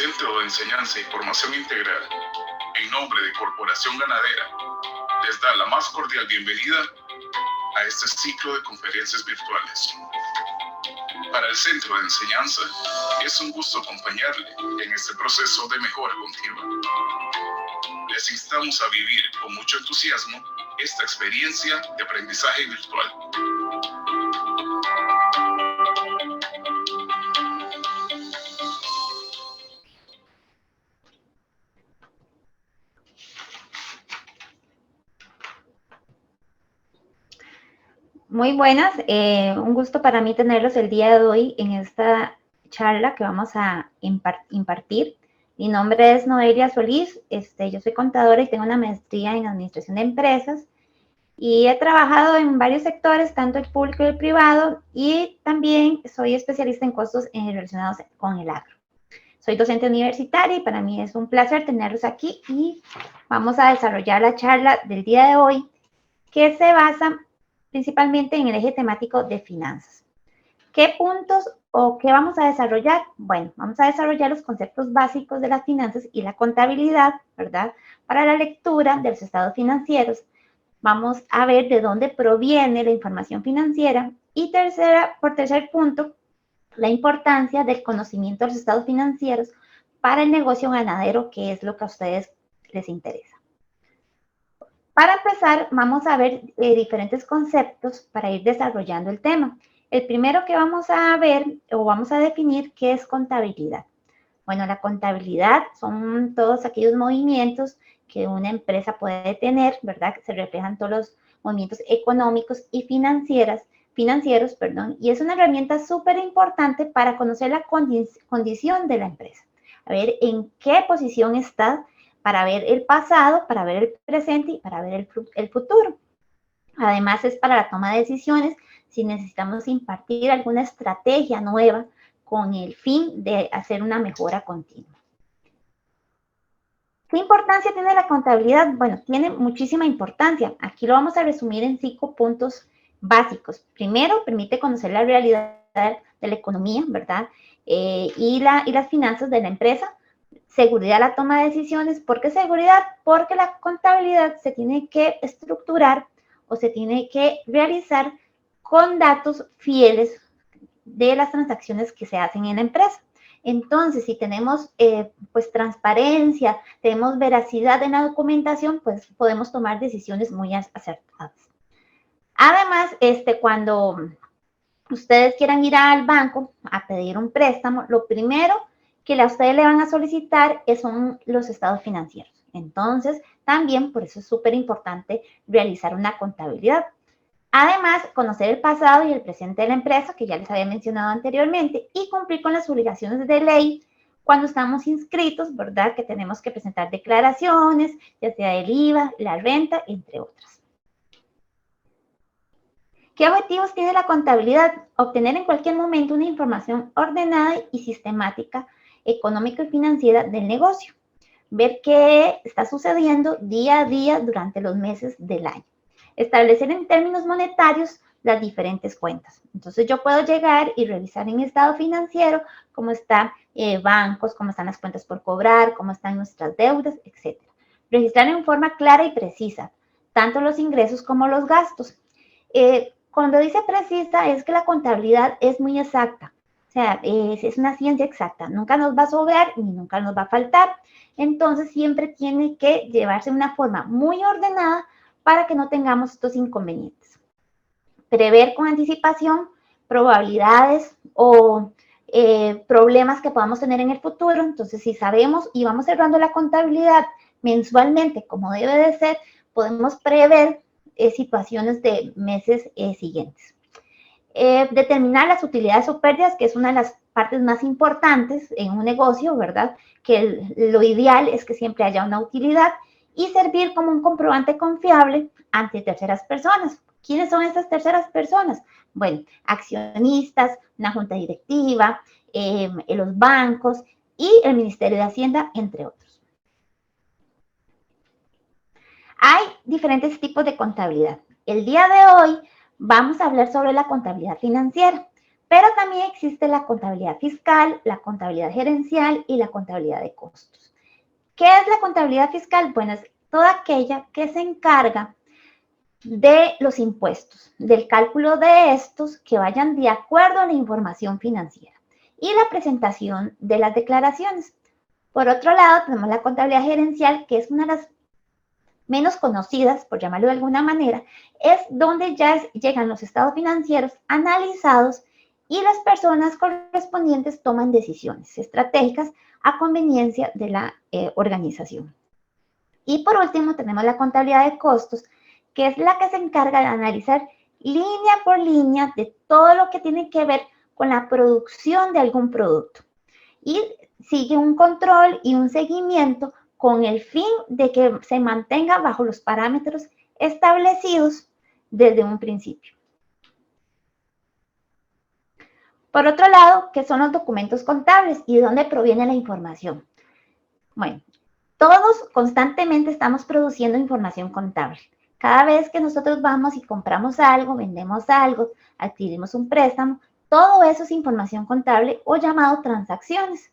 Centro de Enseñanza y Formación Integral, en nombre de Corporación Ganadera, les da la más cordial bienvenida a este ciclo de conferencias virtuales. Para el Centro de Enseñanza, es un gusto acompañarle en este proceso de mejora continua. Les instamos a vivir con mucho entusiasmo esta experiencia de aprendizaje virtual. Muy buenas, un gusto para mí tenerlos el día de hoy en esta charla que vamos a impartir. Mi nombre es Noelia Solís, yo soy contadora y tengo una maestría en Administración de Empresas y he trabajado en varios sectores, tanto el público y el privado, y también soy especialista en costos relacionados con el agro. Soy docente universitaria y para mí es un placer tenerlos aquí y vamos a desarrollar la charla del día de hoy que se basa principalmente en el eje temático de finanzas. ¿Qué puntos o qué vamos a desarrollar? Bueno, vamos a desarrollar los conceptos básicos de las finanzas y la contabilidad, ¿verdad? Para la lectura de los estados financieros. Vamos a ver de dónde proviene la información financiera y por tercer punto, la importancia del conocimiento de los estados financieros para el negocio ganadero, que es lo que a ustedes les interesa. Para empezar, vamos a ver diferentes conceptos para ir desarrollando el tema. El primero que vamos a ver o vamos a definir qué es contabilidad. Bueno, la contabilidad son todos aquellos movimientos que una empresa puede tener, ¿verdad? Que se reflejan todos los movimientos económicos y financieros, y es una herramienta súper importante para conocer la condición de la empresa. A ver en qué posición está, para ver el pasado, para ver el presente y para ver el futuro. Además, es para la toma de decisiones si necesitamos impartir alguna estrategia nueva con el fin de hacer una mejora continua. ¿Qué importancia tiene la contabilidad? Bueno, tiene muchísima importancia. Aquí lo vamos a resumir en 5 puntos básicos. Primero, permite conocer la realidad de la economía, ¿verdad? Y las finanzas de la empresa. Seguridad a la toma de decisiones. ¿Por qué seguridad? Porque la contabilidad se tiene que estructurar o se tiene que realizar con datos fieles de las transacciones que se hacen en la empresa. Entonces, si tenemos pues transparencia, tenemos veracidad en la documentación, pues podemos tomar decisiones muy acertadas. Además, cuando ustedes quieran ir al banco a pedir un préstamo, lo primero que a ustedes le van a solicitar son los estados financieros. Entonces, también por eso es súper importante realizar una contabilidad. Además, conocer el pasado y el presente de la empresa, que ya les había mencionado anteriormente, y cumplir con las obligaciones de ley cuando estamos inscritos, ¿verdad? Que tenemos que presentar declaraciones, ya sea del IVA, la renta, entre otras. ¿Qué objetivos tiene la contabilidad? Obtener en cualquier momento una información ordenada y sistemática, económica y financiera del negocio. Ver qué está sucediendo día a día durante los meses del año. Establecer en términos monetarios las diferentes cuentas. Entonces yo puedo llegar y revisar en mi estado financiero cómo están bancos, cómo están las cuentas por cobrar, cómo están nuestras deudas, etc. Registrar en forma clara y precisa, tanto los ingresos como los gastos. Cuando dice precisa es que la contabilidad es muy exacta. O sea, es una ciencia exacta. Nunca nos va a sobrar ni nunca nos va a faltar. Entonces siempre tiene que llevarse de una forma muy ordenada para que no tengamos estos inconvenientes. Prever con anticipación probabilidades o problemas que podamos tener en el futuro. Entonces, si sabemos y vamos cerrando la contabilidad mensualmente como debe de ser, podemos prever situaciones de meses siguientes. Determinar las utilidades o pérdidas, que es una de las partes más importantes en un negocio, ¿verdad? Que lo ideal es que siempre haya una utilidad y servir como un comprobante confiable ante terceras personas. ¿Quiénes son estas terceras personas? Bueno, accionistas, una junta directiva, los bancos y el Ministerio de Hacienda, entre otros. Hay diferentes tipos de contabilidad. El día de hoy vamos a hablar sobre la contabilidad financiera, Pero también existe la contabilidad fiscal, la contabilidad gerencial y la contabilidad de costos. ¿Qué es la contabilidad fiscal? Bueno, es toda aquella que se encarga de los impuestos, del cálculo de estos que vayan de acuerdo a la información financiera y la presentación de las declaraciones. Por otro lado, tenemos la contabilidad gerencial, que es una de las menos conocidas, por llamarlo de alguna manera, es donde ya llegan los estados financieros analizados y las personas correspondientes toman decisiones estratégicas a conveniencia de la organización. Y por último, tenemos la contabilidad de costos, que es la que se encarga de analizar línea por línea de todo lo que tiene que ver con la producción de algún producto. Y sigue un control y un seguimiento con el fin de que se mantenga bajo los parámetros establecidos desde un principio. Por otro lado, ¿qué son los documentos contables y de dónde proviene la información? Bueno, todos constantemente estamos produciendo información contable. Cada vez que nosotros vamos y compramos algo, vendemos algo, adquirimos un préstamo, todo eso es información contable o llamado transacciones.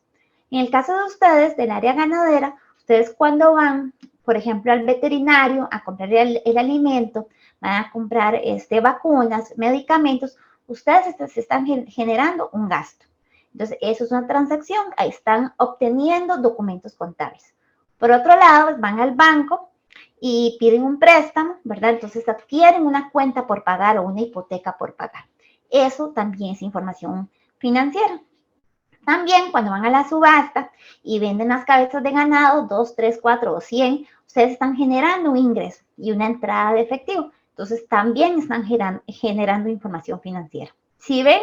En el caso de ustedes, del área ganadera, ustedes cuando van, por ejemplo, al veterinario a comprar el alimento, van a comprar vacunas, medicamentos, ustedes se están generando un gasto. Entonces, eso es una transacción, ahí están obteniendo documentos contables. Por otro lado, van al banco y piden un préstamo, ¿verdad? Entonces adquieren una cuenta por pagar o una hipoteca por pagar. Eso también es información financiera. También cuando van a la subasta y venden las cabezas de ganado, 2, 3, 4 o 100, ustedes están generando un ingreso y una entrada de efectivo. Entonces también están generando información financiera. Si ven,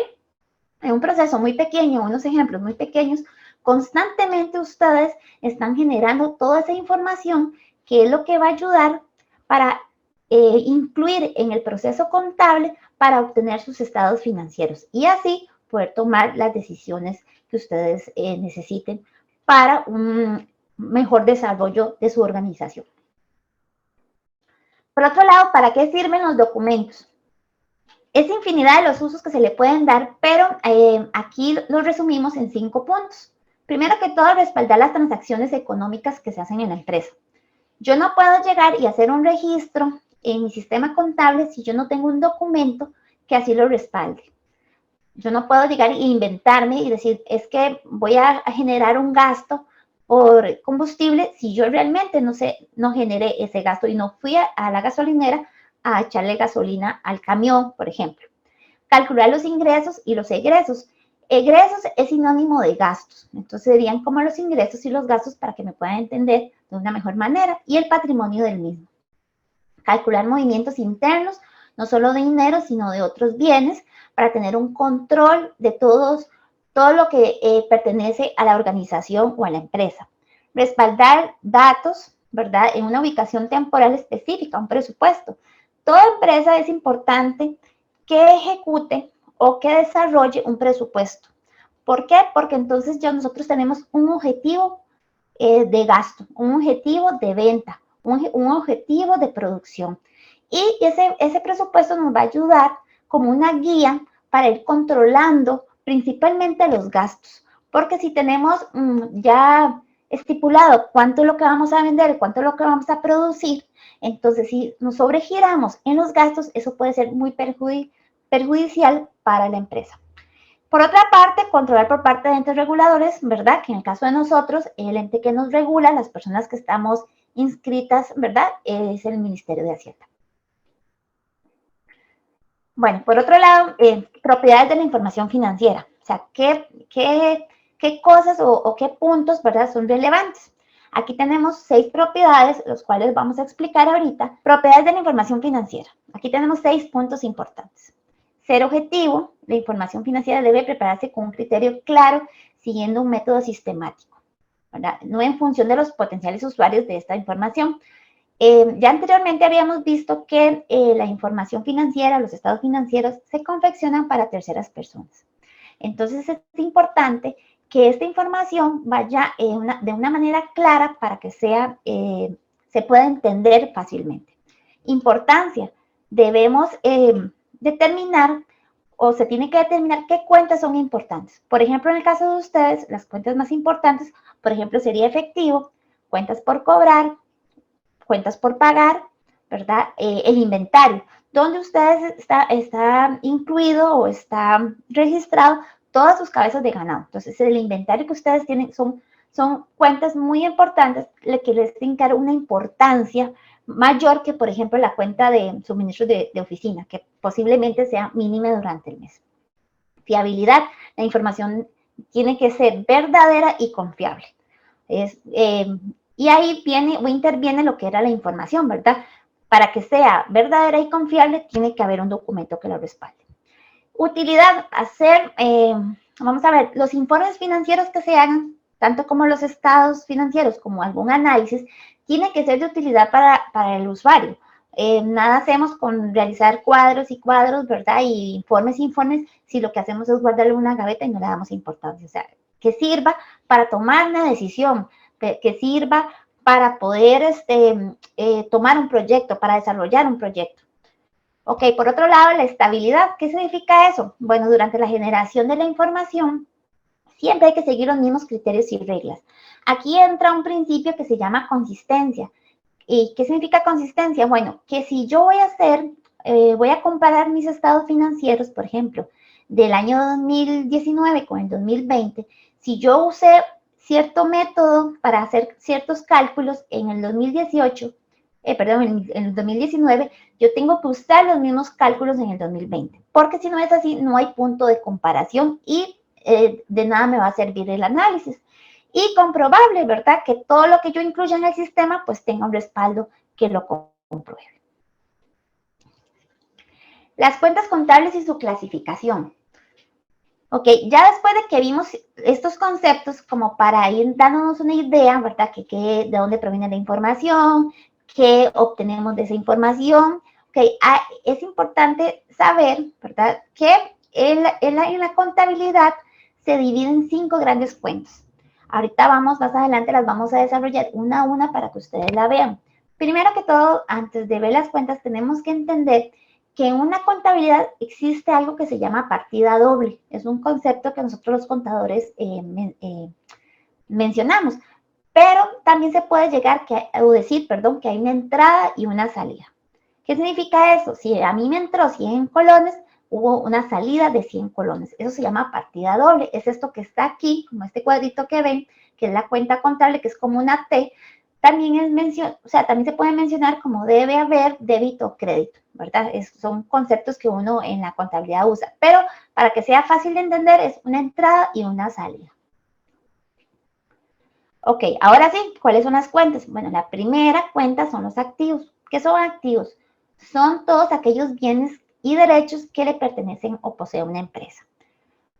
en un proceso muy pequeño, unos ejemplos muy pequeños, constantemente ustedes están generando toda esa información que es lo que va a ayudar para incluir en el proceso contable para obtener sus estados financieros y así poder tomar las decisiones que ustedes necesiten para un mejor desarrollo de su organización. Por otro lado, ¿para qué sirven los documentos? Es infinidad de los usos que se le pueden dar, pero aquí los resumimos en 5 puntos. Primero que todo, respaldar las transacciones económicas que se hacen en la empresa. Yo no puedo llegar y hacer un registro en mi sistema contable si yo no tengo un documento que así lo respalde. Yo no puedo llegar e inventarme y decir, es que voy a generar un gasto por combustible si yo realmente no generé ese gasto y no fui a la gasolinera a echarle gasolina al camión, por ejemplo. Calcular los ingresos y los egresos. Egresos es sinónimo de gastos, entonces serían como los ingresos y los gastos para que me puedan entender de una mejor manera y el patrimonio del mismo. Calcular movimientos internos, no solo de dinero, sino de otros bienes, para tener un control de todo lo que pertenece a la organización o a la empresa. Respaldar datos, ¿verdad? En una ubicación temporal específica, un presupuesto. Toda empresa es importante que ejecute o que desarrolle un presupuesto. ¿Por qué? Porque entonces ya nosotros tenemos un objetivo de gasto, un objetivo de venta, un objetivo de producción. Y ese presupuesto nos va a ayudar como una guía para ir controlando principalmente los gastos. Porque si tenemos ya estipulado cuánto es lo que vamos a vender, cuánto es lo que vamos a producir, entonces si nos sobregiramos en los gastos, eso puede ser muy perjudicial para la empresa. Por otra parte, controlar por parte de entes reguladores, ¿verdad? Que en el caso de nosotros, el ente que nos regula, las personas que estamos inscritas, ¿verdad? Es el Ministerio de Hacienda. Bueno, por otro lado, propiedades de la información financiera. O sea, ¿qué cosas o qué puntos, ¿verdad? Son relevantes. Aquí tenemos 6 propiedades, los cuales vamos a explicar ahorita. Propiedades de la información financiera. Aquí tenemos 6 puntos importantes. Ser objetivo, la información financiera debe prepararse con un criterio claro, siguiendo un método sistemático, ¿verdad? No en función de los potenciales usuarios de esta información. Ya anteriormente habíamos visto que la información financiera, los estados financieros, se confeccionan para terceras personas. Entonces es importante que esta información vaya de una manera clara para que se pueda entender fácilmente. Importancia, debemos determinar o se tiene que determinar qué cuentas son importantes. Por ejemplo, en el caso de ustedes, las cuentas más importantes, por ejemplo, sería efectivo, cuentas por cobrar, cuentas por pagar, ¿verdad? El inventario, donde ustedes está incluido o está registrado todas sus cabezas de ganado. Entonces, el inventario que ustedes tienen son cuentas muy importantes que les tienen que dar una importancia mayor que, por ejemplo, la cuenta de suministros de oficina, que posiblemente sea mínima durante el mes. Fiabilidad, la información tiene que ser verdadera y confiable. Y ahí viene o interviene lo que era la información, ¿verdad? Para que sea verdadera y confiable, tiene que haber un documento que lo respalde. Utilidad, vamos a ver, los informes financieros que se hagan, tanto como los estados financieros como algún análisis, tiene que ser de utilidad para el usuario. Nada hacemos con realizar cuadros y cuadros, ¿verdad? Y informes, si lo que hacemos es guardarle una gaveta y no le damos importancia. O sea, que sirva para tomar una decisión, que sirva para poder tomar un proyecto, para desarrollar un proyecto. Ok, por otro lado, la estabilidad. ¿Qué significa eso? Bueno, durante la generación de la información, siempre hay que seguir los mismos criterios y reglas. Aquí entra un principio que se llama consistencia. ¿Y qué significa consistencia? Bueno, que si yo voy a comparar mis estados financieros, por ejemplo, del año 2019 con el 2020, si yo usé cierto método para hacer ciertos cálculos en el 2018, en el 2019, yo tengo que usar los mismos cálculos en el 2020, porque si no es así, no hay punto de comparación y de nada me va a servir el análisis. Y comprobable, ¿verdad? Que todo lo que yo incluya en el sistema, pues tenga un respaldo que lo compruebe. Las cuentas contables y su clasificación. Ok, ya después de que vimos estos conceptos, como para ir dándonos una idea, ¿verdad? De dónde proviene la información, qué obtenemos de esa información. Ok, es importante saber, ¿verdad? Que en la contabilidad se divide en 5 grandes cuentas. Ahorita más adelante las vamos a desarrollar una a una para que ustedes la vean. Primero que todo, antes de ver las cuentas, tenemos que entender que en una contabilidad existe algo que se llama partida doble. Es un concepto que nosotros los contadores mencionamos, pero también se puede decir que hay una entrada y una salida. ¿Qué significa eso? Si a mí me entró 100 colones, hubo una salida de 100 colones. Eso se llama partida doble. Es esto que está aquí, como este cuadrito que ven, que es la cuenta contable, que es como una T. También se puede mencionar como debe haber débito o crédito, ¿verdad? Son conceptos que uno en la contabilidad usa, pero para que sea fácil de entender es una entrada y una salida. Ok, ahora sí, ¿cuáles son las cuentas? Bueno, la primera cuenta son los activos. ¿Qué son activos? Son todos aquellos bienes y derechos que le pertenecen o posee una empresa.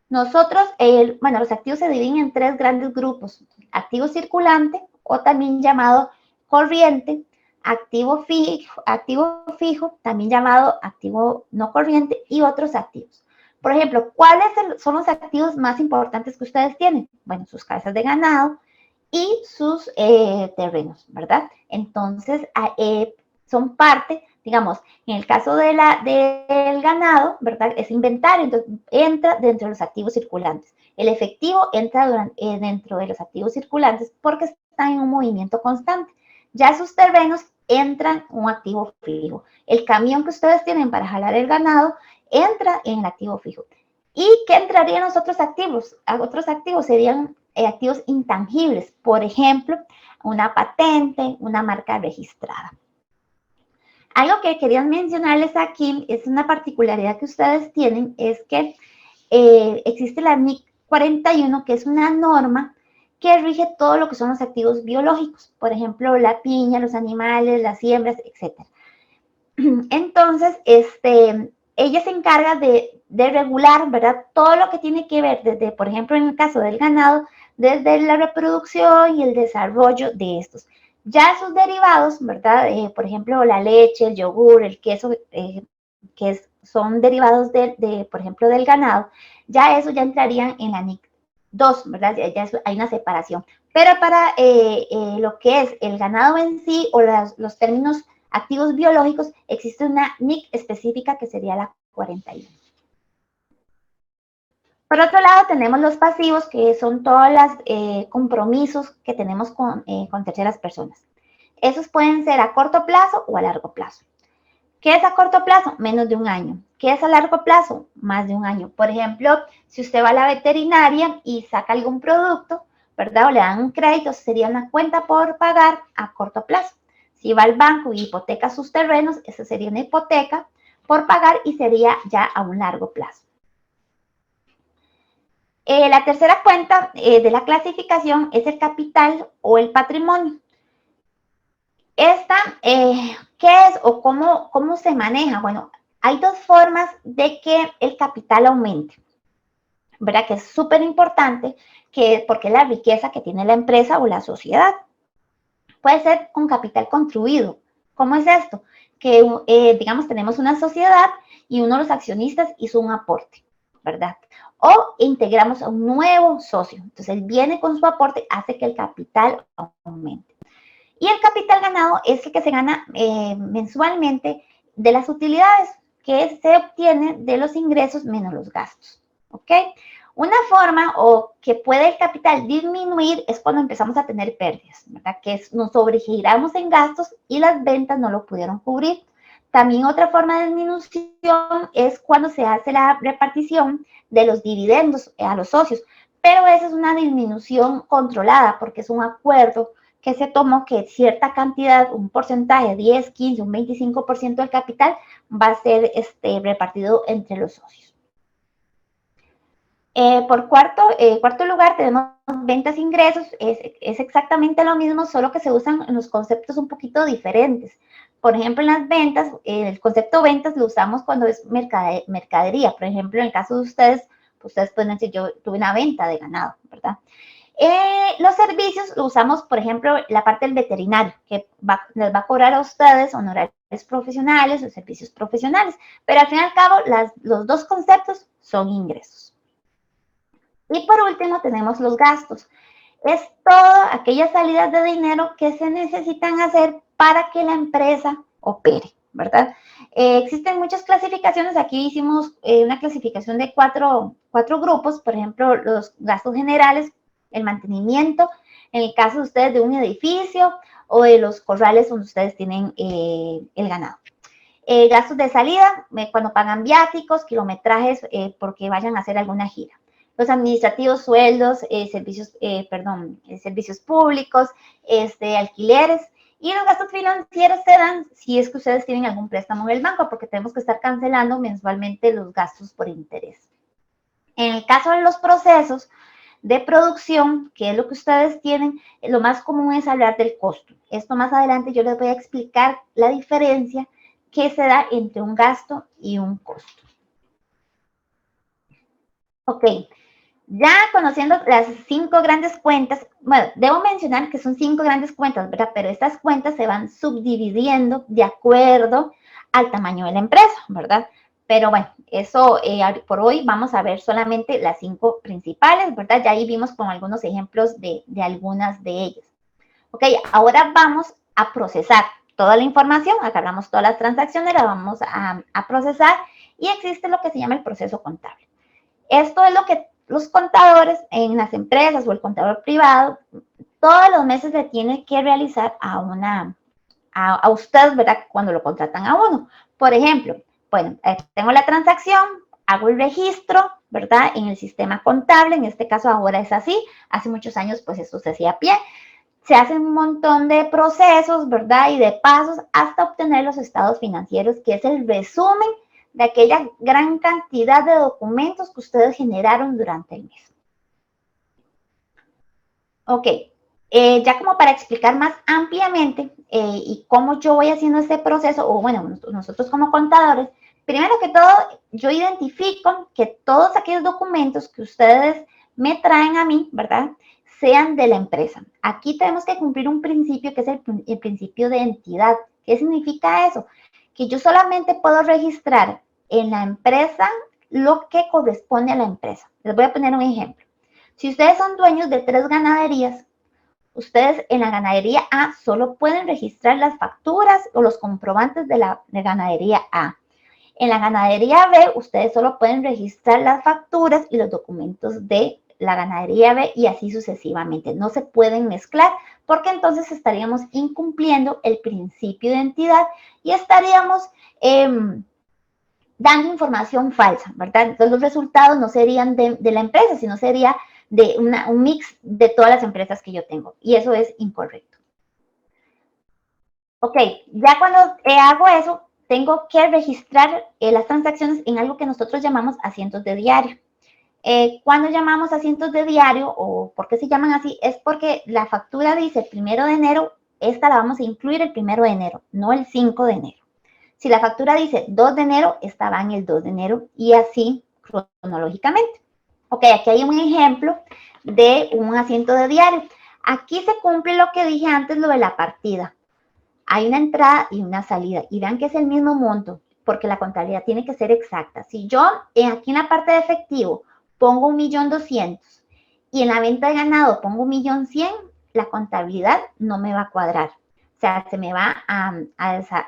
Nosotros, los activos se dividen en 3 grandes grupos. Activo circulante, o también llamado corriente, activo fijo, también llamado activo no corriente, y otros activos. Por ejemplo, ¿cuáles son los activos más importantes que ustedes tienen? Bueno, sus casas de ganado y sus terrenos, ¿verdad? Entonces, son parte, digamos, en el caso del ganado, ¿verdad? Es inventario, entonces entra dentro de los activos circulantes. El efectivo entra dentro de los activos circulantes porque están en un movimiento constante. Ya sus terrenos entran en un activo fijo. El camión que ustedes tienen para jalar el ganado entra en el activo fijo. ¿Y qué entrarían los otros activos? Otros activos serían activos intangibles, por ejemplo, una patente, una marca registrada. Algo que quería mencionarles aquí es una particularidad que ustedes tienen, es que existe la NIC 41, que es una norma que rige todo lo que son los activos biológicos, por ejemplo, la piña, los animales, las siembras, etc. Entonces, ella se encarga de regular, ¿verdad? Todo lo que tiene que ver desde, por ejemplo, en el caso del ganado, desde la reproducción y el desarrollo de estos. Ya sus derivados, ¿verdad? Por ejemplo, la leche, el yogur, el queso, son derivados por ejemplo, del ganado, ya eso ya entrarían en la NIC 2, ¿verdad? Ya hay una separación. Pero para lo que es el ganado en sí o los términos activos biológicos, existe una NIC específica que sería la 41. Por otro lado, tenemos los pasivos, que son todos los compromisos que tenemos con terceras personas. Esos pueden ser a corto plazo o a largo plazo. ¿Qué es a corto plazo? Menos de un año. ¿Qué es a largo plazo? Más de un año. Por ejemplo, si usted va a la veterinaria y saca algún producto, ¿verdad? O le dan un crédito, sería una cuenta por pagar a corto plazo. Si va al banco y hipoteca sus terrenos, esa sería una hipoteca por pagar y sería ya a un largo plazo. La tercera cuenta de la clasificación es el capital o el patrimonio. Esta, ¿qué es o cómo se maneja? Bueno, hay dos formas de que el capital aumente, ¿verdad? Que es súper importante, porque es la riqueza que tiene la empresa o la sociedad. Puede ser con capital construido. ¿Cómo es esto? Que, digamos, tenemos una sociedad y uno de los accionistas hizo un aporte, ¿verdad? O integramos a un nuevo socio. Entonces, él viene con su aporte, hace que el capital aumente. Y el capital ganado es el que se gana mensualmente de las utilidades que se obtiene de los ingresos menos los gastos. ¿Ok? Una forma o que puede el capital disminuir es cuando empezamos a tener pérdidas, ¿verdad? Que nos sobregiramos en gastos y las ventas no lo pudieron cubrir. También otra forma de disminución es cuando se hace la repartición de los dividendos a los socios, pero esa es una disminución controlada porque es un acuerdo que se tomó que cierta cantidad, un porcentaje, 10, 15, un 25% del capital va a ser repartido entre los socios. Por cuarto lugar tenemos ventas e ingresos, es exactamente lo mismo, solo que se usan los conceptos un poquito diferentes. Por ejemplo, en las ventas, el concepto ventas lo usamos cuando es mercadería. Por ejemplo, en el caso de ustedes, pues ustedes pueden decir, yo tuve una venta de ganado, ¿verdad? Los servicios lo usamos, por ejemplo, la parte del veterinario, que les va a cobrar a ustedes honorarios profesionales o servicios profesionales, pero al fin y al cabo los dos conceptos son ingresos. Y por último tenemos los gastos. Es todas aquellas salidas de dinero que se necesitan hacer para que la empresa opere, ¿verdad? Existen muchas clasificaciones. Aquí hicimos una clasificación de cuatro grupos, por ejemplo, los gastos generales, el mantenimiento, en el caso de ustedes de un edificio o de los corrales donde ustedes tienen el ganado. Gastos de salida, cuando pagan viáticos, kilometrajes, porque vayan a hacer alguna gira. Los administrativos, sueldos, servicios públicos, alquileres. Y los gastos financieros se dan si es que ustedes tienen algún préstamo en el banco, porque tenemos que estar cancelando mensualmente los gastos por interés. En el caso de los procesos de producción, que es lo que ustedes tienen, lo más común es hablar del costo. Esto más adelante yo les voy a explicar la diferencia que se da entre un gasto y un costo. Ok, ya conociendo las 5 grandes cuentas, bueno, debo mencionar que son 5 grandes cuentas, ¿verdad? Pero estas cuentas se van subdividiendo de acuerdo al tamaño de la empresa, ¿verdad? Pero bueno, eso por hoy vamos a ver solamente las 5 principales, ¿verdad? Ya ahí vimos con algunos ejemplos de algunas de ellas. Ok, ahora vamos a procesar toda la información, agarramos todas las transacciones, las vamos a procesar y existe lo que se llama el proceso contable. Esto es lo que los contadores en las empresas o el contador privado todos los meses le tiene que realizar a usted, ¿verdad? Cuando lo contratan a uno. Por ejemplo, bueno, tengo la transacción, hago el registro, ¿verdad? En el sistema contable, en este caso ahora es así, hace muchos años pues esto se hacía a pie. Se hacen un montón de procesos, ¿verdad? Y de pasos hasta obtener los estados financieros, que es el resumen de aquella gran cantidad de documentos que ustedes generaron durante el mes. Ok, ya como para explicar más ampliamente y cómo yo voy haciendo este proceso, o bueno, nosotros como contadores, primero que todo, yo identifico que todos aquellos documentos que ustedes me traen a mí, ¿verdad?, sean de la empresa. Aquí tenemos que cumplir un principio que es el principio de entidad. ¿Qué significa eso? Que yo solamente puedo registrar en la empresa lo que corresponde a la empresa. Les voy a poner un ejemplo. Si ustedes son dueños de 3 ganaderías, ustedes en la ganadería A solo pueden registrar las facturas o los comprobantes de la ganadería A. En la ganadería B, ustedes solo pueden registrar las facturas y los documentos de la ganadería B y así sucesivamente. No se pueden mezclar porque entonces estaríamos incumpliendo el principio de identidad y estaríamos dando información falsa, ¿verdad? Entonces los resultados no serían de la empresa, sino sería de un mix de todas las empresas que yo tengo y eso es incorrecto. Ok, ya cuando hago eso, tengo que registrar las transacciones en algo que nosotros llamamos asientos de diario. Cuando llamamos asientos de diario, o por qué se llaman así, es porque la factura dice 1 de enero, esta la vamos a incluir el 1 de enero, no el 5 de enero. Si la factura dice 2 de enero, esta va en el 2 de enero y así cronológicamente. Ok, aquí hay un ejemplo de un asiento de diario. Aquí se cumple lo que dije antes, lo de la partida. Hay una entrada y una salida y vean que es el mismo monto porque la contabilidad tiene que ser exacta. Si yo aquí en la parte de efectivo pongo 1.200.000 y en la venta de ganado pongo 1.100.000, la contabilidad no me va a cuadrar. O sea, se me va a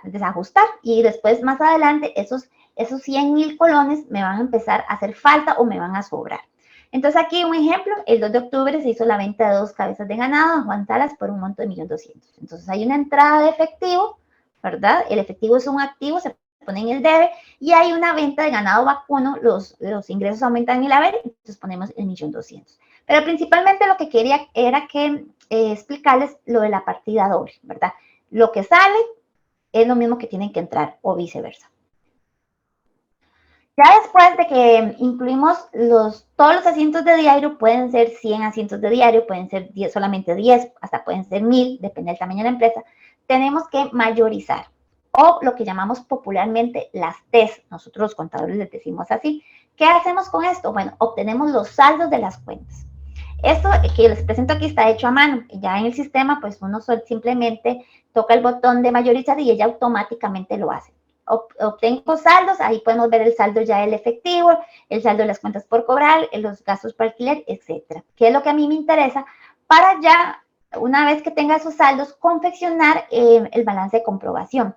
desajustar y después más adelante esos 100.000 colones me van a empezar a hacer falta o me van a sobrar. Entonces aquí un ejemplo, el 2 de octubre se hizo la venta de 2 cabezas de ganado a Juan Salas por un monto de 1.200.000. Entonces hay una entrada de efectivo, ¿verdad? El efectivo es un activo, se pone en el debe, y hay una venta de ganado vacuno, los ingresos aumentan en el haber, entonces ponemos el 1.200.000. Pero principalmente lo que quería era que explicarles lo de la partida doble, ¿verdad? Lo que sale es lo mismo que tienen que entrar o viceversa. Ya después de que incluimos todos los asientos de diario, pueden ser 100 asientos de diario, pueden ser solamente 10, hasta pueden ser 1.000, depende del tamaño de la empresa, tenemos que mayorizar, o lo que llamamos popularmente las TES, nosotros los contadores les decimos así. ¿Qué hacemos con esto? Bueno, obtenemos los saldos de las cuentas. Esto que les presento aquí está hecho a mano, ya en el sistema pues uno simplemente toca el botón de mayorizar y ella automáticamente lo hace. Obtengo saldos, ahí podemos ver el saldo ya del efectivo, el saldo de las cuentas por cobrar, los gastos por alquiler, etcétera. ¿Qué es lo que a mí me interesa? Para ya, una vez que tenga esos saldos, confeccionar el balance de comprobación.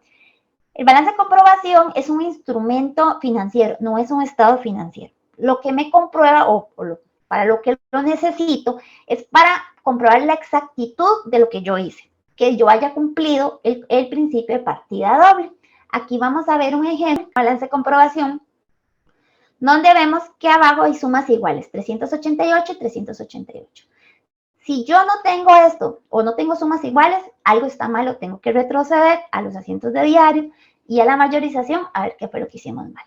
El balance de comprobación es un instrumento financiero, no es un estado financiero. Lo que me comprueba para lo que lo necesito es para comprobar la exactitud de lo que yo hice, que yo haya cumplido el principio de partida doble. Aquí vamos a ver un ejemplo, balance de comprobación, donde vemos que abajo hay sumas iguales, 388 y 388. Si yo no tengo esto o no tengo sumas iguales, algo está malo, tengo que retroceder a los asientos de diario y a la mayorización a ver qué fue lo que hicimos mal.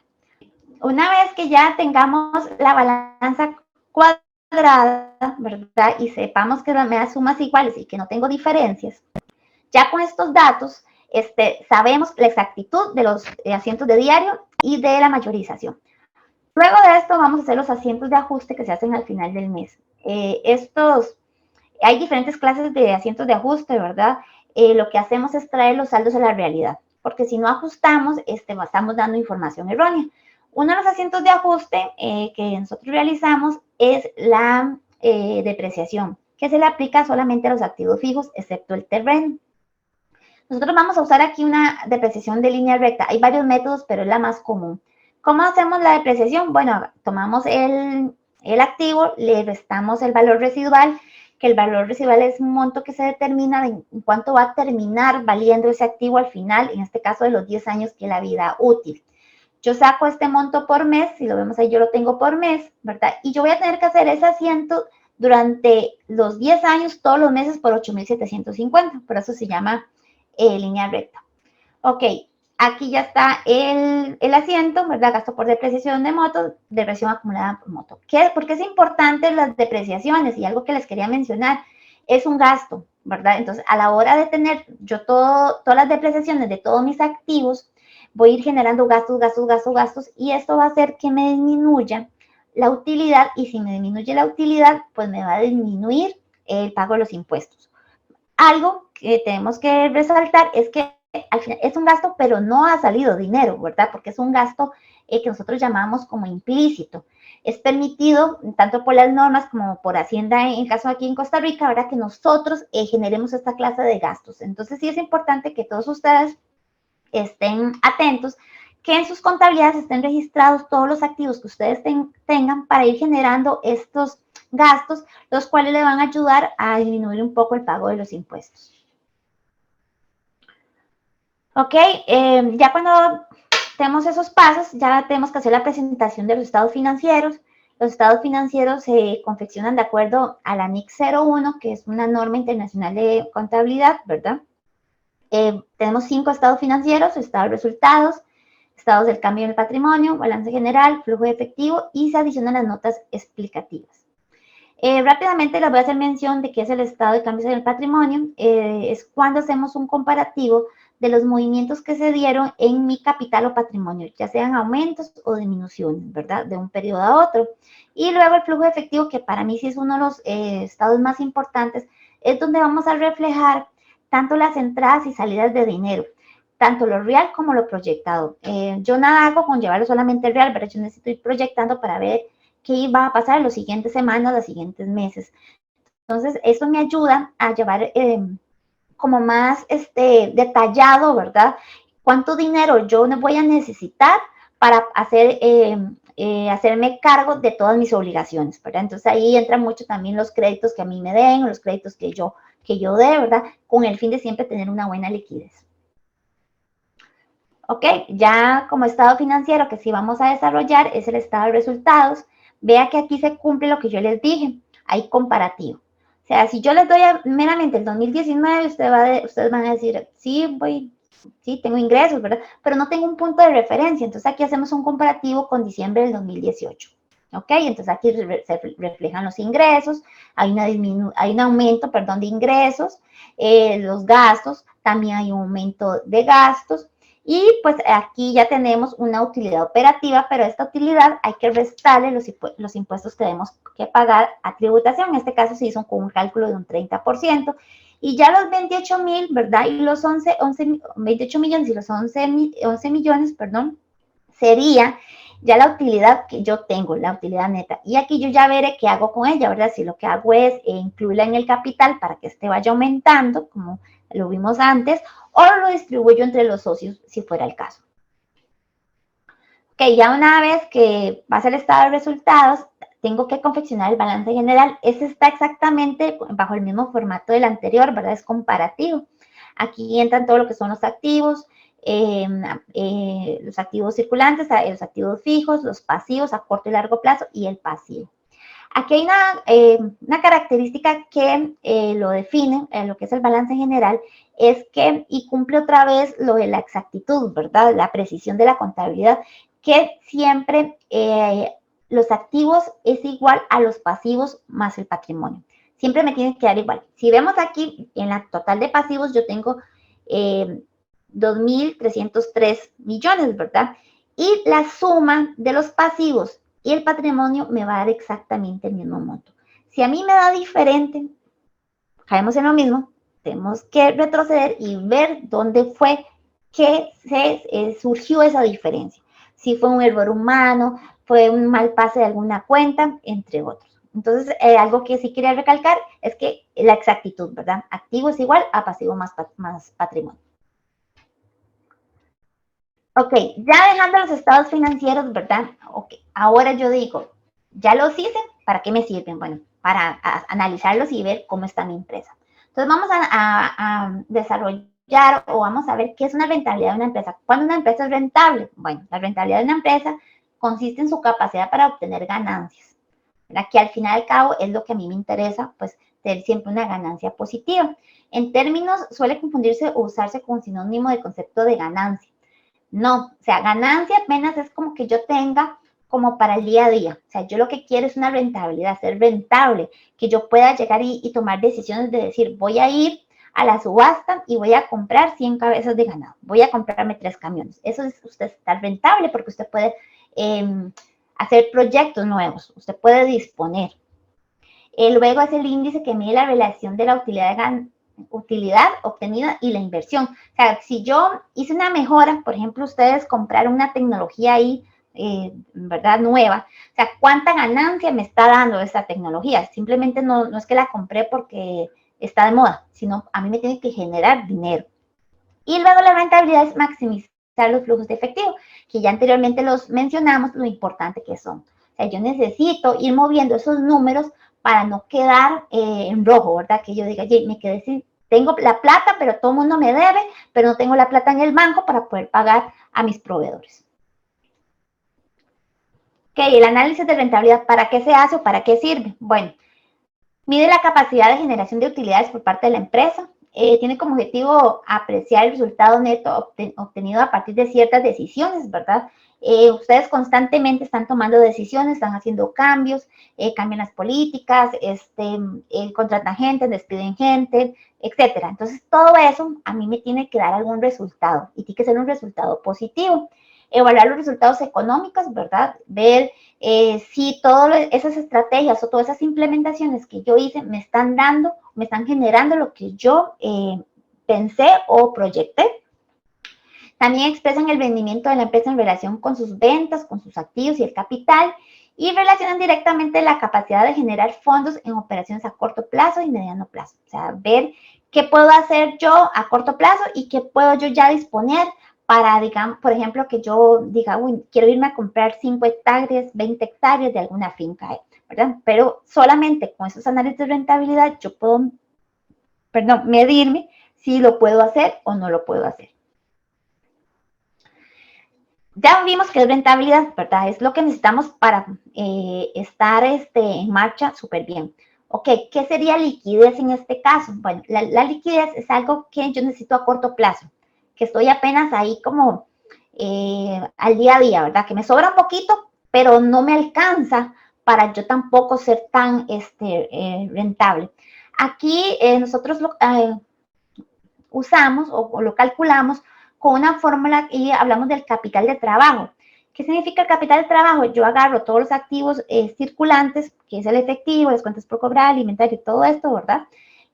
Una vez que ya tengamos la balanza cuadrada, ¿verdad? Y sepamos que me da sumas iguales y que no tengo diferencias, ya con estos datos sabemos la exactitud de los asientos de diario y de la mayorización. Luego de esto vamos a hacer los asientos de ajuste que se hacen al final del mes. Hay diferentes clases de asientos de ajuste, ¿verdad? Lo que hacemos es traer los saldos a la realidad, porque si no ajustamos, estamos dando información errónea. Uno de los asientos de ajuste que nosotros realizamos es la depreciación, que se le aplica solamente a los activos fijos, excepto el terreno. Nosotros vamos a usar aquí una depreciación de línea recta. Hay varios métodos, pero es la más común. ¿Cómo hacemos la depreciación? Bueno, tomamos el activo, le restamos el valor residual, que el valor residual es un monto que se determina de en cuánto va a terminar valiendo ese activo al final, en este caso de los 10 años que es la vida útil. Yo saco este monto por mes, si lo vemos ahí yo lo tengo por mes, ¿verdad? Y yo voy a tener que hacer ese asiento durante los 10 años, todos los meses por 8.750, por eso se llama línea recta. Ok, aquí ya está el asiento, ¿verdad? Gasto por depreciación de moto, depreciación acumulada por moto. ¿Por qué es importante las depreciaciones? Y algo que les quería mencionar, es un gasto, ¿verdad? Entonces, a la hora de tener yo todas las depreciaciones de todos mis activos, voy a ir generando gastos, y esto va a hacer que me disminuya la utilidad, y si me disminuye la utilidad, pues me va a disminuir el pago de los impuestos. Algo que tenemos que resaltar es que al final es un gasto, pero no ha salido dinero, ¿verdad? Porque es un gasto que nosotros llamamos como implícito. Es permitido, tanto por las normas como por Hacienda, en caso aquí en Costa Rica, ¿verdad? Que nosotros generemos esta clase de gastos. Entonces sí es importante que todos ustedes estén atentos que en sus contabilidades estén registrados todos los activos que ustedes tengan para ir generando estos gastos, los cuales le van a ayudar a disminuir un poco el pago de los impuestos. Ok, ya cuando tenemos esos pasos, ya tenemos que hacer la presentación de los estados financieros. Los estados financieros se confeccionan de acuerdo a la NIC 01, que es una norma internacional de contabilidad, ¿verdad? Tenemos 5 estados financieros: estado de resultados, estados del cambio en el patrimonio, balance general, flujo de efectivo, y se adicionan las notas explicativas. Rápidamente les voy a hacer mención de qué es el estado de cambios en el patrimonio. Es cuando hacemos un comparativo de los movimientos que se dieron en mi capital o patrimonio, ya sean aumentos o disminuciones, ¿verdad? De un periodo a otro. Y luego el flujo de efectivo, que para mí sí es uno de los estados más importantes, es donde vamos a reflejar tanto las entradas y salidas de dinero, tanto lo real como lo proyectado. Yo nada hago con llevarlo solamente real, pero yo necesito ir proyectando para ver qué va a pasar en las siguientes semanas, los siguientes meses. Entonces, eso me ayuda a llevar como más detallado, ¿verdad? ¿Cuánto dinero yo voy a necesitar para hacerme cargo de todas mis obligaciones, ¿verdad? Entonces, ahí entran mucho también los créditos que a mí me den, los créditos que yo dé, ¿verdad? Con el fin de siempre tener una buena liquidez. Ok, ya como estado financiero que sí vamos a desarrollar es el estado de resultados. Vea que aquí se cumple lo que yo les dije, hay comparativo. O sea, si yo les doy meramente el 2019, ustedes van a decir, sí, tengo ingresos, ¿verdad? Pero no tengo un punto de referencia. Entonces aquí hacemos un comparativo con diciembre del 2018. ¿Ok? Entonces aquí se reflejan los ingresos, hay un aumento, perdón, de ingresos, los gastos, también hay un aumento de gastos. Y pues aquí ya tenemos una utilidad operativa, pero a esta utilidad hay que restarle los impuestos que tenemos que pagar a tributación. En este caso se hizo con un cálculo de un 30%. Y ya los 28,000, ¿verdad? Y los 28 millones y los 11 millones, perdón, sería ya la utilidad que yo tengo, la utilidad neta. Y aquí yo ya veré qué hago con ella, ¿verdad? Si lo que hago es incluirla en el capital para que este vaya aumentando, como lo vimos antes, o lo distribuyo entre los socios, si fuera el caso. Ok, ya una vez que pasa el estado de resultados, tengo que confeccionar el balance general. Este está exactamente bajo el mismo formato del anterior, ¿verdad? Es comparativo. Aquí entran todo lo que son los activos circulantes, los activos fijos, los pasivos a corto y largo plazo y el pasivo. Aquí hay una característica que lo define, lo que es el balance general, es que, y cumple otra vez lo de la exactitud, ¿verdad? La precisión de la contabilidad, que siempre los activos es igual a los pasivos más el patrimonio. Siempre me tiene que dar igual. Si vemos aquí, en la total de pasivos, yo tengo 2.303 millones, ¿verdad? Y la suma de los pasivos y el patrimonio me va a dar exactamente el mismo monto. Si a mí me da diferente, caemos en lo mismo, tenemos que retroceder y ver dónde fue que surgió esa diferencia. Si fue un error humano, fue un mal pase de alguna cuenta, entre otros. Entonces, algo que sí quería recalcar es que la exactitud, ¿verdad? Activo es igual a pasivo más patrimonio. Ok, ya dejando los estados financieros, ¿verdad? Ok, ahora yo digo, ya los hice, ¿para qué me sirven? Bueno, para analizarlos y ver cómo está mi empresa. Entonces vamos a desarrollar o vamos a ver qué es una rentabilidad de una empresa. ¿Cuándo una empresa es rentable? Bueno, la rentabilidad de una empresa consiste en su capacidad para obtener ganancias, ¿verdad? Que al final y al cabo es lo que a mí me interesa, pues tener siempre una ganancia positiva. En términos, suele confundirse o usarse como sinónimo del concepto de ganancia. No, o sea, ganancia apenas es como que yo tenga como para el día a día. O sea, yo lo que quiero es una rentabilidad, ser rentable, que yo pueda llegar y tomar decisiones de decir, voy a ir a la subasta y voy a comprar 100 cabezas de ganado, voy a comprarme 3 camiones. Eso es usted estar rentable porque usted puede hacer proyectos nuevos, usted puede disponer. Luego es el índice que mide la relación de la utilidad obtenida y la inversión. O sea, si yo hice una mejora, por ejemplo, ustedes compraron una tecnología ahí, ¿verdad? Nueva. O sea, ¿cuánta ganancia me está dando esta tecnología? Simplemente no es que la compré porque está de moda, sino a mí me tiene que generar dinero. Y luego la rentabilidad es maximizar analizar los flujos de efectivo, que ya anteriormente los mencionamos, lo importante que son. O sea, yo necesito ir moviendo esos números para no quedar en rojo, ¿verdad? Que yo diga, me quedé sin, tengo la plata, pero todo el mundo me debe, pero no tengo la plata en el banco para poder pagar a mis proveedores. Ok, el análisis de rentabilidad, ¿para qué se hace o para qué sirve? Bueno, mide la capacidad de generación de utilidades por parte de la empresa. Tiene como objetivo apreciar el resultado neto obtenido a partir de ciertas decisiones, ¿verdad? Ustedes constantemente están tomando decisiones, están haciendo cambios, cambian las políticas, contratan gente, despiden gente, etcétera. Entonces, todo eso a mí me tiene que dar algún resultado y tiene que ser un resultado positivo. Evaluar los resultados económicos, ¿verdad? Ver si todas esas estrategias o todas esas implementaciones que yo hice me están dando, me están generando lo que yo pensé o proyecté. También expresan el rendimiento de la empresa en relación con sus ventas, con sus activos y el capital, y relacionan directamente la capacidad de generar fondos en operaciones a corto plazo y mediano plazo. O sea, ver qué puedo hacer yo a corto plazo y qué puedo yo ya disponer para, digamos, por ejemplo, que yo diga, uy, quiero irme a comprar 5 hectáreas, 20 hectáreas de alguna finca, ¿verdad? Pero solamente con esos análisis de rentabilidad yo puedo, medirme si lo puedo hacer o no lo puedo hacer. Ya vimos que es rentabilidad, ¿verdad? Es lo que necesitamos para estar en marcha súper bien. Ok, ¿qué sería liquidez en este caso? Bueno, la liquidez es algo que yo necesito a corto plazo, que estoy apenas ahí como al día a día, ¿verdad? Que me sobra un poquito, pero no me alcanza para yo tampoco ser tan rentable. Aquí nosotros usamos o lo calculamos con una fórmula y hablamos del capital de trabajo. ¿Qué significa el capital de trabajo? Yo agarro todos los activos circulantes, que es el efectivo, las cuentas por cobrar, alimentario, todo esto, ¿verdad?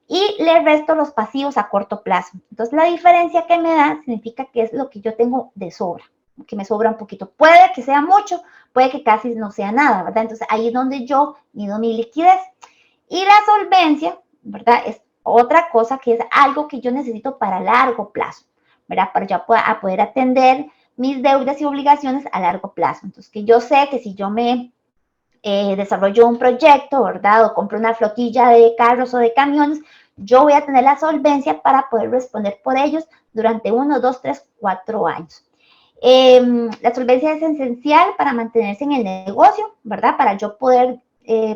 Y le resto los pasivos a corto plazo. Entonces, la diferencia que me da significa que es lo que yo tengo de sobra, que me sobra un poquito. Puede que sea mucho, puede que casi no sea nada, ¿verdad? Entonces, ahí es donde yo mido mi liquidez. Y la solvencia, ¿verdad? Es otra cosa que es algo que yo necesito para largo plazo, ¿verdad? Para yo poder atender mis deudas y obligaciones a largo plazo. Entonces, que yo sé que si yo me desarrollo un proyecto, ¿verdad? O compro una flotilla de carros o de camiones, yo voy a tener la solvencia para poder responder por ellos durante 1, 2, 3, 4 años. La solvencia es esencial para mantenerse en el negocio, ¿verdad? Para yo poder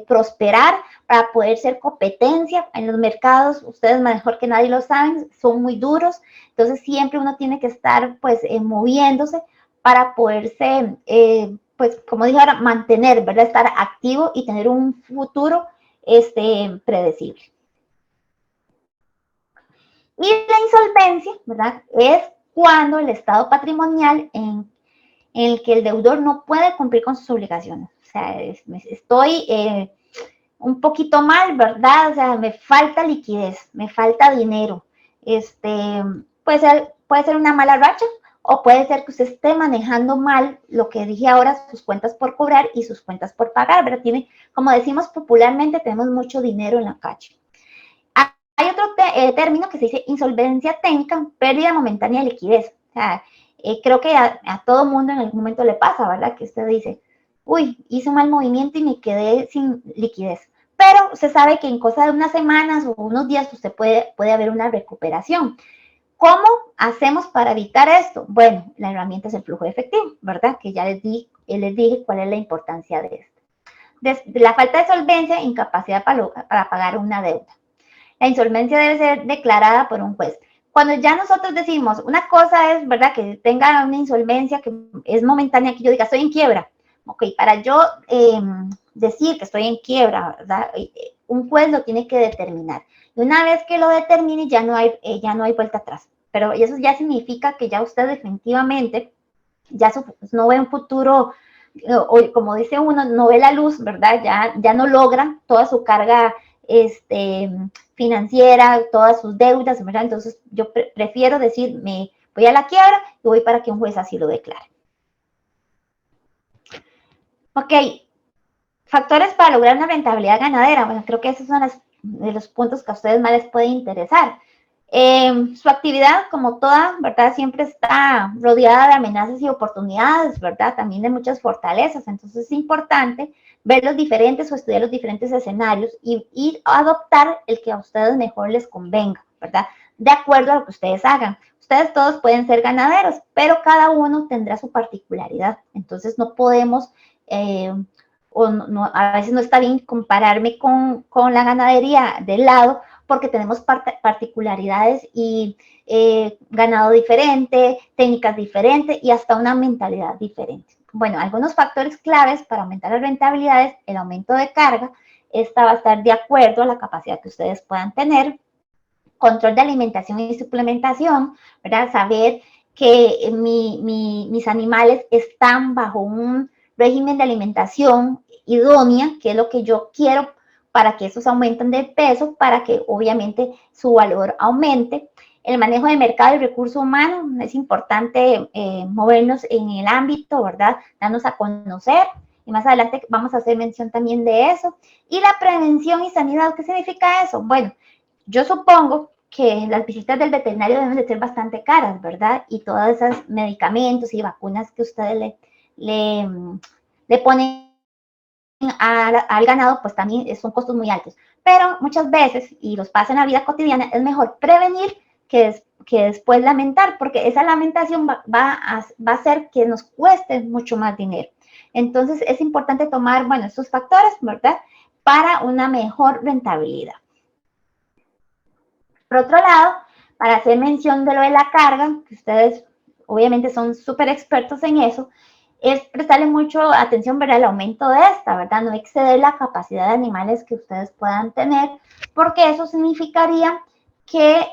prosperar, para poder ser competencia en los mercados. Ustedes mejor que nadie lo saben, son muy duros. Entonces siempre uno tiene que estar pues moviéndose para poderse, pues como dije ahora, mantener, ¿verdad? Estar activo y tener un futuro predecible. Y la insolvencia, ¿verdad? Es cuando el estado patrimonial en el que el deudor no puede cumplir con sus obligaciones. O sea, estoy un poquito mal, ¿verdad? O sea, me falta liquidez, me falta dinero. Puede ser una mala racha o puede ser que usted esté manejando mal lo que dije ahora, sus cuentas por cobrar y sus cuentas por pagar, ¿verdad? Tiene, como decimos popularmente, tenemos mucho dinero en la calle. Hay otro término que se dice insolvencia técnica, pérdida momentánea de liquidez. O sea, creo que a todo mundo en algún momento le pasa, ¿verdad? Que usted dice, uy, hice un mal movimiento y me quedé sin liquidez. Pero usted sabe que en cosa de unas semanas o unos días usted puede haber una recuperación. ¿Cómo hacemos para evitar esto? Bueno, la herramienta es el flujo de efectivo, ¿verdad? Que ya les dije cuál es la importancia de esto. La falta de solvencia, incapacidad para pagar una deuda. La insolvencia debe ser declarada por un juez. Cuando ya nosotros decimos, una cosa es, ¿verdad?, que tenga una insolvencia que es momentánea, que yo diga, estoy en quiebra. Ok, para yo decir que estoy en quiebra, ¿verdad?, un juez lo tiene que determinar. Y una vez que lo determine, ya no hay vuelta atrás. Pero eso ya significa que ya usted definitivamente ya no ve un futuro, o como dice uno, no ve la luz, ¿verdad? Ya no logra toda su carga financiera, todas sus deudas, ¿verdad? Entonces yo prefiero decir, me voy a la quiebra y voy para que un juez así lo declare. Ok, factores para lograr una rentabilidad ganadera. Bueno, creo que esos son de los puntos que a ustedes más les puede interesar. Su actividad, como toda, ¿verdad? Siempre está rodeada de amenazas y oportunidades, ¿verdad? También de muchas fortalezas. Entonces es importante ver los diferentes o estudiar los diferentes escenarios y adoptar el que a ustedes mejor les convenga, ¿verdad? De acuerdo a lo que ustedes hagan. Ustedes todos pueden ser ganaderos, pero cada uno tendrá su particularidad. Entonces no podemos, o no, a veces no está bien compararme con la ganadería del lado, porque tenemos particularidades y ganado diferente, técnicas diferentes y hasta una mentalidad diferente. Bueno, algunos factores claves para aumentar las rentabilidades, el aumento de carga, esta va a estar de acuerdo a la capacidad que ustedes puedan tener, control de alimentación y suplementación, ¿verdad? Saber que mis animales están bajo un régimen de alimentación idónea, que es lo que yo quiero para que esos aumenten de peso, para que obviamente su valor aumente. El manejo de mercado y recursos humanos, es importante movernos en el ámbito, ¿verdad? Darnos a conocer, y más adelante vamos a hacer mención también de eso. Y la prevención y sanidad, ¿qué significa eso? Bueno, yo supongo que las visitas del veterinario deben de ser bastante caras, ¿verdad? Y todos esos medicamentos y vacunas que ustedes le ponen al ganado, pues también son costos muy altos. Pero muchas veces, y los pasa en la vida cotidiana, es mejor prevenir que después lamentar, porque esa lamentación va a hacer que nos cueste mucho más dinero. Entonces es importante tomar, bueno, estos factores, ¿verdad? Para una mejor rentabilidad. Por otro lado, para hacer mención de lo de la carga, que ustedes obviamente son súper expertos en eso, es prestarle mucho atención, ¿verdad? El aumento de esta, ¿verdad? No exceder la capacidad de animales que ustedes puedan tener, porque eso significaría que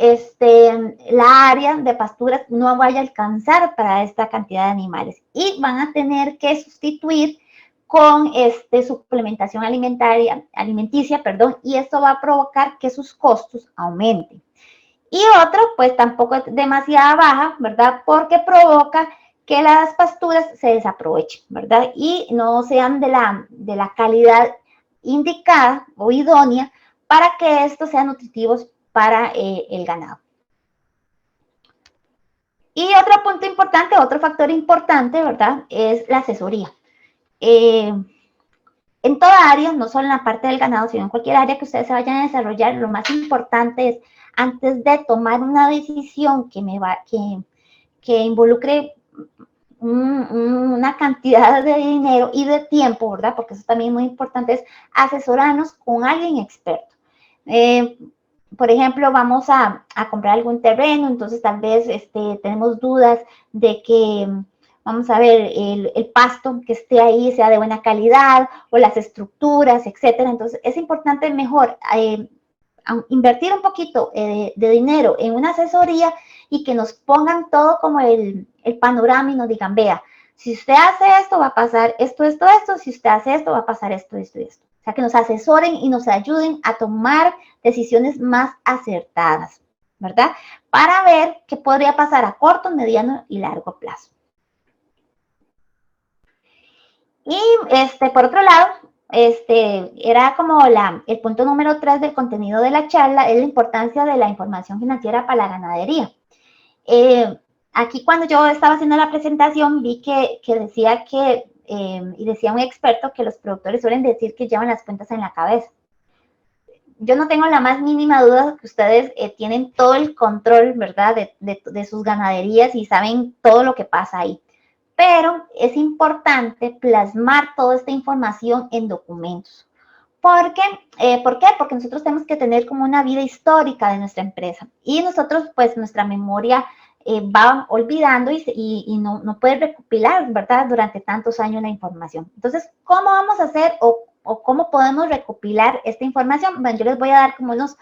la área de pasturas no vaya a alcanzar para esta cantidad de animales y van a tener que sustituir con suplementación alimenticia, perdón, y esto va a provocar que sus costos aumenten. Y otro, pues tampoco es demasiada baja, ¿verdad? Porque provoca que las pasturas se desaprovechen, ¿verdad? Y no sean de la calidad indicada o idónea para que estos sean nutritivos para el ganado. Y otro punto importante, otro factor importante, ¿verdad? Es la asesoría. En toda área, no solo en la parte del ganado, sino en cualquier área que ustedes se vayan a desarrollar, lo más importante es, antes de tomar una decisión que involucre una cantidad de dinero y de tiempo, ¿verdad? Porque eso también es muy importante, es asesorarnos con alguien experto. Por ejemplo, vamos a comprar algún terreno, entonces tal vez tenemos dudas de que, vamos a ver, el pasto que esté ahí sea de buena calidad o las estructuras, etcétera. Entonces es importante mejor invertir un poquito de dinero en una asesoría y que nos pongan todo como el panorama y nos digan, vea, si usted hace esto va a pasar esto, esto, esto, si usted hace esto va a pasar esto, esto y esto. O sea, que nos asesoren y nos ayuden a tomar decisiones más acertadas, ¿verdad? Para ver qué podría pasar a corto, mediano y largo plazo. Y por otro lado, era como el punto número 3 del contenido de la charla, es la importancia de la información financiera para la ganadería. Aquí cuando yo estaba haciendo la presentación vi que decía y decía un experto que los productores suelen decir que llevan las cuentas en la cabeza. Yo no tengo la más mínima duda que ustedes tienen todo el control, ¿verdad? De sus ganaderías y saben todo lo que pasa ahí. Pero es importante plasmar toda esta información en documentos. ¿Por qué? Porque nosotros tenemos que tener como una vida histórica de nuestra empresa y nosotros, pues, nuestra memoria va olvidando y no puede recopilar, ¿verdad? Durante tantos años la información. Entonces, ¿cómo vamos a hacer o cómo podemos recopilar esta información? Bueno, yo les voy a dar como unos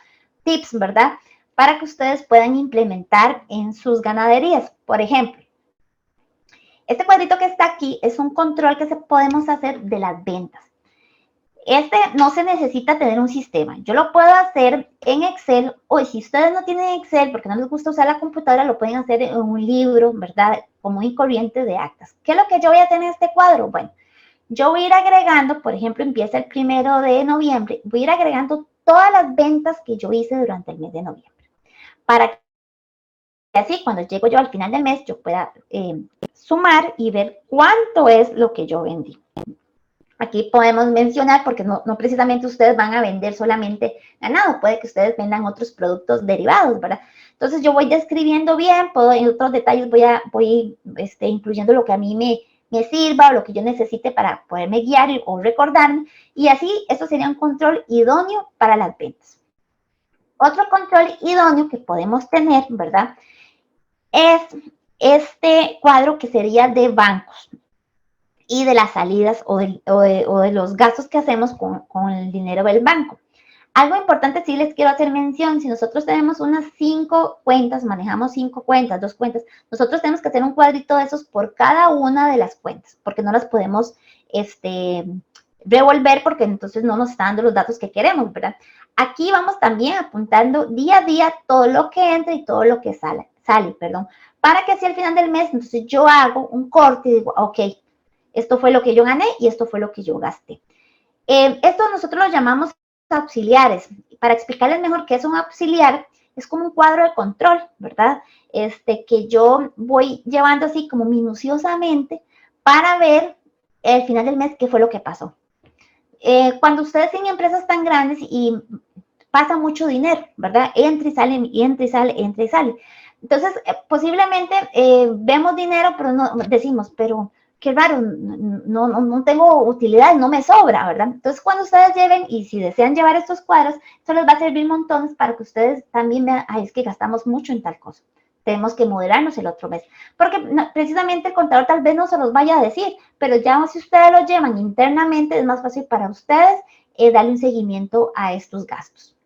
tips, ¿verdad? Para que ustedes puedan implementar en sus ganaderías. Por ejemplo, este cuadrito que está aquí es un control que podemos hacer de las ventas. No se necesita tener un sistema. Yo lo puedo hacer en Excel o si ustedes no tienen Excel porque no les gusta usar la computadora, lo pueden hacer en un libro, ¿verdad? Común y corriente de actas. ¿Qué es lo que yo voy a hacer en este cuadro? Bueno, yo voy a ir agregando, por ejemplo, empieza el 1 de noviembre, voy a ir agregando todas las ventas que yo hice durante el mes de noviembre. para que así cuando llego yo al final del mes yo pueda sumar y ver cuánto es lo que yo vendí. Aquí podemos mencionar, porque no precisamente ustedes van a vender solamente ganado, puede que ustedes vendan otros productos derivados, ¿verdad? Entonces yo voy describiendo bien, en otros detalles voy incluyendo lo que a mí me sirva o lo que yo necesite para poderme guiar o recordarme, y así eso sería un control idóneo para las ventas. Otro control idóneo que podemos tener, ¿verdad? Es este cuadro que sería de bancos y de las salidas o de los gastos que hacemos con el dinero del banco. Algo importante sí les quiero hacer mención, si nosotros tenemos unas 5 cuentas, manejamos 5 cuentas, 2 cuentas, nosotros tenemos que hacer un cuadrito de esos por cada una de las cuentas, porque no las podemos revolver porque entonces no nos está dando los datos que queremos, ¿verdad? Aquí vamos también apuntando día a día todo lo que entra y todo lo que sale, para que así al final del mes, entonces yo hago un corte y digo, ok, esto fue lo que yo gané y esto fue lo que yo gasté. Esto nosotros lo llamamos auxiliares. Para explicarles mejor qué es un auxiliar, es como un cuadro de control, ¿verdad? Que yo voy llevando así como minuciosamente para ver al final del mes qué fue lo que pasó. Cuando ustedes tienen empresas tan grandes y pasa mucho dinero, ¿verdad? Entra y sale, entra y sale, entra y sale. Entonces, posiblemente vemos dinero, pero no decimos, pero qué raro, no tengo utilidad, no me sobra, ¿verdad? Entonces, cuando ustedes lleven, y si desean llevar estos cuadros, esto les va a servir montones para que ustedes también vean, ay, es que gastamos mucho en tal cosa. Tenemos que moderarnos el otro mes. Porque precisamente el contador tal vez no se los vaya a decir, pero ya si ustedes lo llevan internamente, es más fácil para ustedes darle un seguimiento a estos gastos.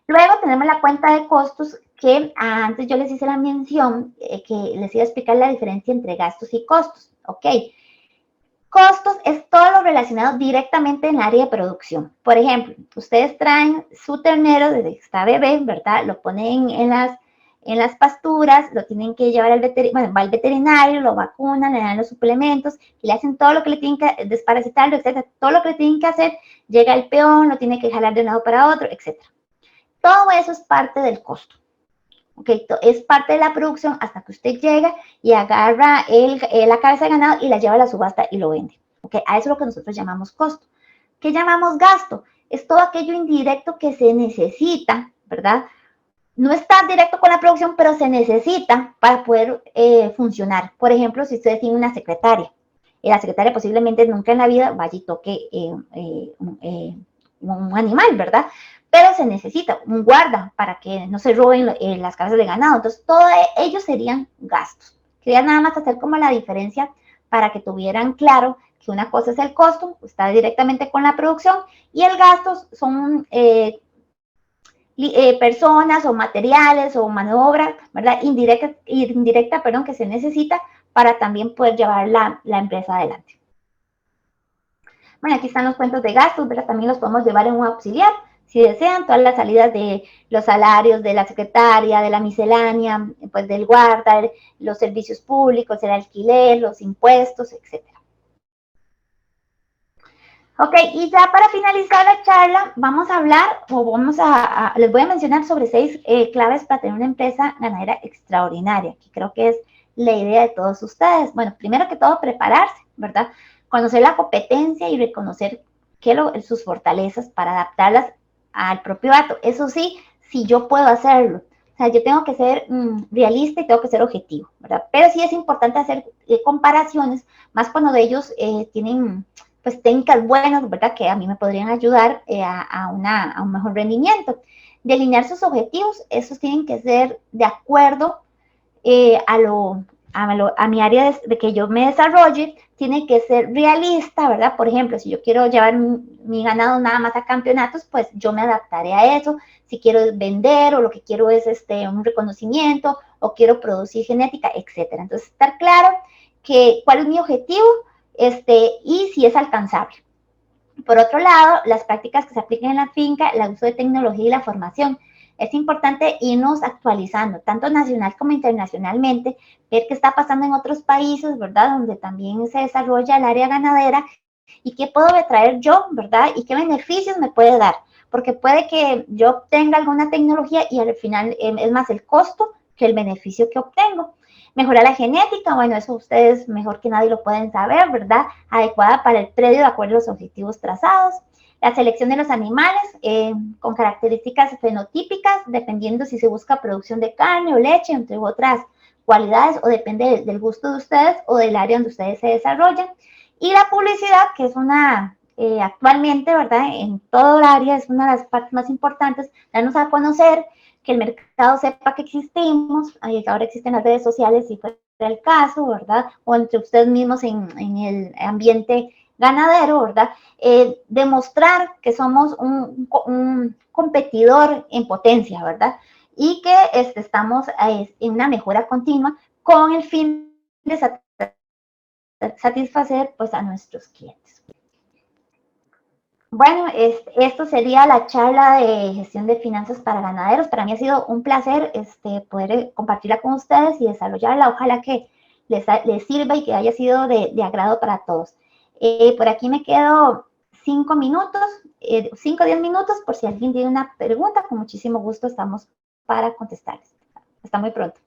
Luego tenemos la cuenta de costos, que antes yo les hice la mención, que les iba a explicar la diferencia entre gastos y costos. Ok. Costos es todo lo relacionado directamente en el área de producción. Por ejemplo, ustedes traen su ternero desde que está bebé, ¿verdad? Lo ponen en las pasturas, lo tienen que llevar al veterinario, bueno, va al veterinario, lo vacunan, le dan los suplementos, le hacen todo lo que le tienen que desparasitarlo, etcétera, todo lo que le tienen que hacer, llega el peón, lo tiene que jalar de un lado para otro, etcétera. Todo eso es parte del costo. Okay, es parte de la producción hasta que usted llega y agarra la cabeza de ganado y la lleva a la subasta y lo vende. Okay, a eso es lo que nosotros llamamos costo. ¿Qué llamamos gasto? Es todo aquello indirecto que se necesita, ¿verdad? No está directo con la producción, pero se necesita para poder funcionar. Por ejemplo, si usted tiene una secretaria, la secretaria posiblemente nunca en la vida vaya y toque un animal, ¿verdad? Pero se necesita un guarda para que no se roben las cabezas de ganado. Entonces, todos ellos serían gastos. Quería nada más hacer como la diferencia para que tuvieran claro que una cosa es el costo, está directamente con la producción, y el gasto son personas o materiales o mano de obra, ¿verdad? Indirecta, perdón, que se necesita para también poder llevar la empresa adelante. Bueno, aquí están los cuentos de gastos, ¿verdad? También los podemos llevar en un auxiliar, si desean, todas las salidas de los salarios de la secretaria, de la miscelánea, pues del guarda, los servicios públicos, el alquiler, los impuestos, etc. Ok, y ya para finalizar la charla, vamos a hablar, o les voy a mencionar sobre 6 claves para tener una empresa ganadera extraordinaria, que creo que es la idea de todos ustedes. Bueno, primero que todo, prepararse, ¿verdad? Conocer la competencia y reconocer sus fortalezas para adaptarlas al propio dato. Eso sí, si yo puedo hacerlo. O sea, yo tengo que ser realista y tengo que ser objetivo, ¿verdad? Pero sí es importante hacer comparaciones, más cuando ellos tienen pues técnicas buenas, ¿verdad? Que a mí me podrían ayudar a un mejor rendimiento. De alinear sus objetivos, esos tienen que ser de acuerdo a mi área de que yo me desarrolle, tiene que ser realista, ¿verdad? Por ejemplo, si yo quiero llevar mi ganado nada más a campeonatos, pues yo me adaptaré a eso. Si quiero vender o lo que quiero es un reconocimiento o quiero producir genética, etcétera. Entonces, estar claro cuál es mi objetivo y si es alcanzable. Por otro lado, las prácticas que se apliquen en la finca, el uso de tecnología y la formación. Es importante irnos actualizando, tanto nacional como internacionalmente, ver qué está pasando en otros países, ¿verdad? Donde también se desarrolla el área ganadera y qué puedo traer yo, ¿verdad? Y qué beneficios me puede dar. porque puede que yo obtenga alguna tecnología y al final es más el costo que el beneficio que obtengo. Mejorar la genética, bueno, eso ustedes mejor que nadie lo pueden saber, ¿verdad? Adecuada para el predio de acuerdo a los objetivos trazados. La selección de los animales con características fenotípicas, dependiendo si se busca producción de carne o leche, entre otras cualidades, o depende del gusto de ustedes o del área donde ustedes se desarrollan. Y la publicidad, que es una, actualmente, ¿verdad? En todo el área es una de las partes más importantes, darnos a conocer, que el mercado sepa que existimos, ahora existen las redes sociales, si fuera el caso, ¿verdad? O entre ustedes mismos en el ambiente ganadero, ¿verdad? Demostrar que somos un competidor en potencia, ¿verdad? Y que estamos en una mejora continua con el fin de satisfacer pues, a nuestros clientes. Bueno, esto sería la charla de gestión de finanzas para ganaderos. Para mí ha sido un placer poder compartirla con ustedes y desarrollarla. Ojalá que les sirva y que haya sido de agrado para todos. Por aquí me quedo 5 minutos, 5 o 10 minutos, por si alguien tiene una pregunta, con muchísimo gusto estamos para contestarles. Hasta muy pronto.